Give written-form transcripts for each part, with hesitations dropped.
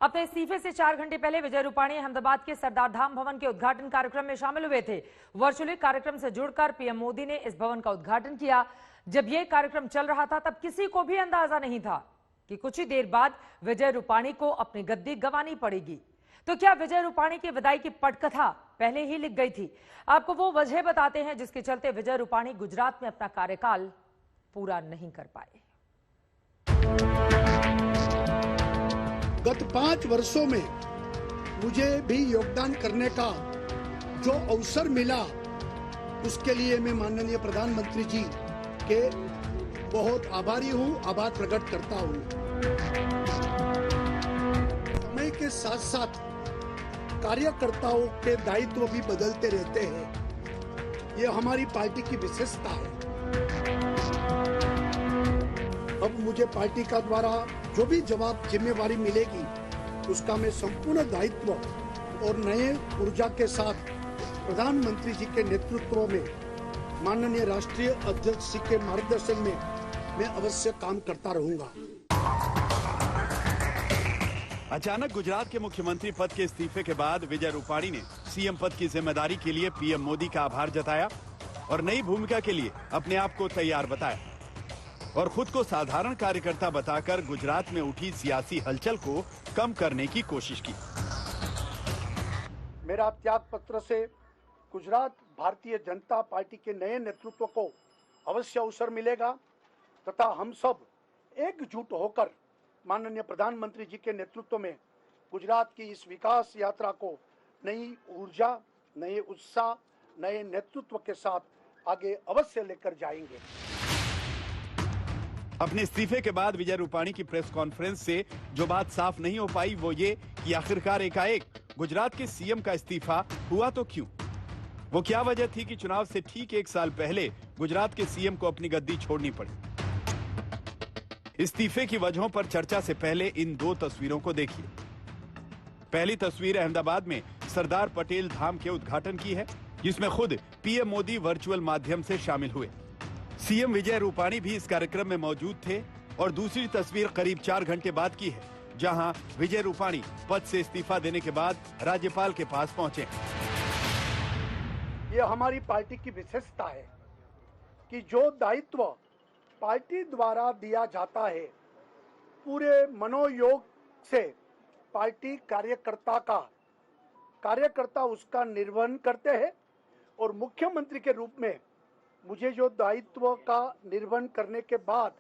अपने इस्तीफे से 4 घंटे पहले विजय रूपाणी अहमदाबाद के सरदार धाम भवन के उद्घाटन कार्यक्रम में शामिल हुए थे। वर्चुअली कार्यक्रम से जुड़कर पीएम मोदी ने इस भवन का उद्घाटन किया। जब यह कार्यक्रम चल रहा था तब किसी को भी अंदाजा नहीं था कि कुछ ही देर बाद विजय रूपाणी को अपनी गद्दी गंवानी पड़ेगी। तो क्या विजय रूपाणी की विदाई की पटकथा पहले ही लिख गई थी? आपको वो वजह बताते हैं जिसके चलते विजय रूपाणी गुजरात में अपना कार्यकाल पूरा नहीं कर पाए। गत 5 वर्षों में मुझे भी योगदान करने का जो अवसर मिला, उसके लिए मैं माननीय प्रधानमंत्री जी के बहुत आभारी हूं, आभार प्रकट करता हूं। समय के साथ साथ कार्यकर्ताओं के दायित्व भी बदलते रहते हैं, ये हमारी पार्टी की विशेषता है। अब मुझे पार्टी का द्वारा जो भी जिम्मेवारी मिलेगी, उसका मैं संपूर्ण दायित्व और नए ऊर्जा के साथ प्रधानमंत्री जी के नेतृत्व में, माननीय राष्ट्रीय अध्यक्ष जी के मार्गदर्शन में मैं अवश्य काम करता रहूंगा। अचानक गुजरात के मुख्यमंत्री पद के इस्तीफे के बाद विजय रूपाणी ने सीएम पद की जिम्मेदारी के लिए पीएम मोदी का आभार जताया और नई भूमिका के लिए अपने आप को तैयार बताया और खुद को साधारण कार्यकर्ता बताकर गुजरात में उठी सियासी हलचल को कम करने की कोशिश की। मेरा त्याग पत्र से गुजरात भारतीय जनता पार्टी के नए नेतृत्व को अवश्य अवसर मिलेगा तथा हम सब एकजुट होकर माननीय प्रधानमंत्री जी के नेतृत्व में गुजरात की इस विकास यात्रा को नई ऊर्जा, नए उत्साह, नए नेतृत्व के साथ आगे अवश्य लेकर जाएंगे। अपने इस्तीफे के बाद विजय रूपाणी की प्रेस कॉन्फ्रेंस से जो बात साफ नहीं हो पाई वो ये कि आखिरकार एकाएक गुजरात के सीएम का इस्तीफा हुआ तो क्यों? वो क्या वजह थी कि चुनाव से ठीक 1 साल पहले गुजरात के सीएम को अपनी गद्दी छोड़नी पड़ी? इस्तीफे की वजहों पर चर्चा से पहले इन 2 तस्वीरों को देखिए। पहली तस्वीर अहमदाबाद में सरदार पटेल धाम के उद्घाटन की है, जिसमें खुद पीएम मोदी वर्चुअल माध्यम से शामिल हुए। सीएम विजय रूपाणी भी इस कार्यक्रम में मौजूद थे। और दूसरी तस्वीर करीब 4 घंटे बाद की है, जहां विजय रूपाणी पद से इस्तीफा देने के बाद राज्यपाल के पास पहुंचे। ये हमारी पार्टी की विशेषता है कि जो दायित्व पार्टी द्वारा दिया जाता है, पूरे मनोयोग से पार्टी कार्यकर्ता उसका निर्वहन करते हैं और मुख्यमंत्री के रूप में मुझे जो दायित्व का निर्वहन करने के बाद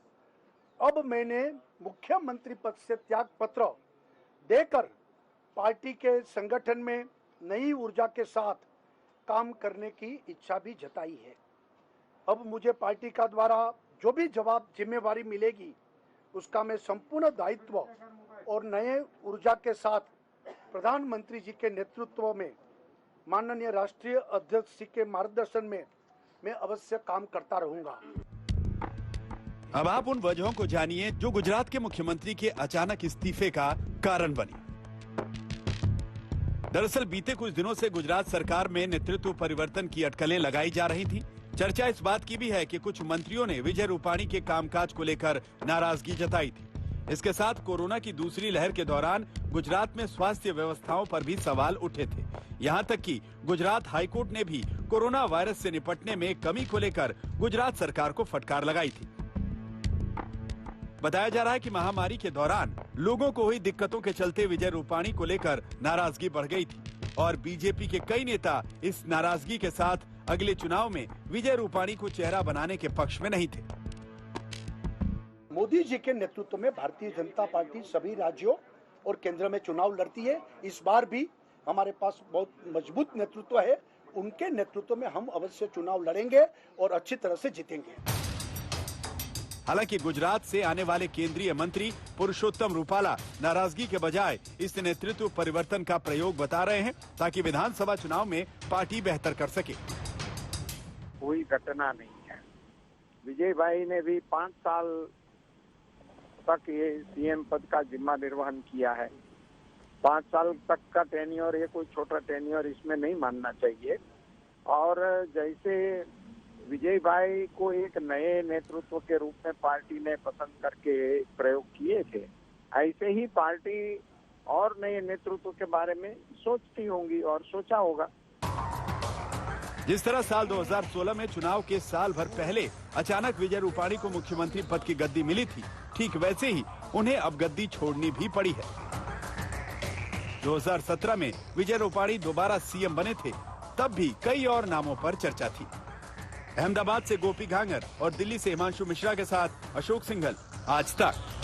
अब मैंने मुख्यमंत्री पद से त्याग पत्र देकर पार्टी के संगठन में नई ऊर्जा के साथ काम करने की इच्छा भी जताई है। अब मुझे पार्टी का द्वारा जो भी जिम्मेवारी मिलेगी, उसका मैं संपूर्ण दायित्व और नए ऊर्जा के साथ प्रधानमंत्री जी के नेतृत्व में, माननीय राष्ट्रीय अध्यक्ष जी के मार्गदर्शन में मैं अवश्य काम करता रहूंगा। अब आप उन वजहों को जानिए जो गुजरात के मुख्यमंत्री के अचानक इस्तीफे का कारण बनी। दरअसल बीते कुछ दिनों से गुजरात सरकार में नेतृत्व परिवर्तन की अटकलें लगाई जा रही थी। चर्चा इस बात की भी है कि कुछ मंत्रियों ने विजय रूपाणी के कामकाज को लेकर नाराजगी जताई थी। इसके साथ कोरोना की दूसरी लहर के दौरान गुजरात में स्वास्थ्य व्यवस्थाओं पर भी सवाल उठे थे। यहां तक कि गुजरात हाईकोर्ट ने भी कोरोना वायरस से निपटने में कमी को लेकर गुजरात सरकार को फटकार लगाई थी। बताया जा रहा है कि महामारी के दौरान लोगों को हुई दिक्कतों के चलते विजय रूपाणी को लेकर नाराजगी बढ़ गई थी और बीजेपी के कई नेता इस नाराजगी के साथ अगले चुनाव में विजय रूपाणी को चेहरा बनाने के पक्ष में नहीं थे। मोदी जी के नेतृत्व में भारतीय जनता पार्टी सभी राज्यों और केंद्र में चुनाव लड़ती है। इस बार भी हमारे पास बहुत मजबूत नेतृत्व है। उनके नेतृत्व में हम अवश्य चुनाव लड़ेंगे और अच्छी तरह से जीतेंगे। हालांकि गुजरात से आने वाले केंद्रीय मंत्री पुरुषोत्तम रूपाला नाराजगी के बजाय इस नेतृत्व परिवर्तन का प्रयोग बता रहे हैं ताकि विधानसभा चुनाव में पार्टी बेहतर कर सके। कोई घटना नहीं है। विजय भाई ने भी 5 साल तक ये सीएम पद का जिम्मा निर्वहन किया है। 5 साल तक का टेन्योर, ये कोई छोटा टेन्योर इसमें नहीं मानना चाहिए। और जैसे विजय भाई को एक नए नेतृत्व के रूप में पार्टी ने पसंद करके प्रयोग किए थे, ऐसे ही पार्टी और नए नेतृत्व के बारे में सोचती होंगी और सोचा होगा। जिस तरह साल 2016 में चुनाव के साल भर पहले अचानक विजय रूपाणी को मुख्यमंत्री पद की गद्दी मिली थी, ठीक वैसे ही उन्हें अब गद्दी छोड़नी भी पड़ी है। 2017 में विजय रूपाणी दोबारा सीएम बने थे, तब भी कई और नामों पर चर्चा थी। अहमदाबाद से गोपी घांगर और दिल्ली से हिमांशु मिश्रा के साथ अशोक सिंघल, आज तक।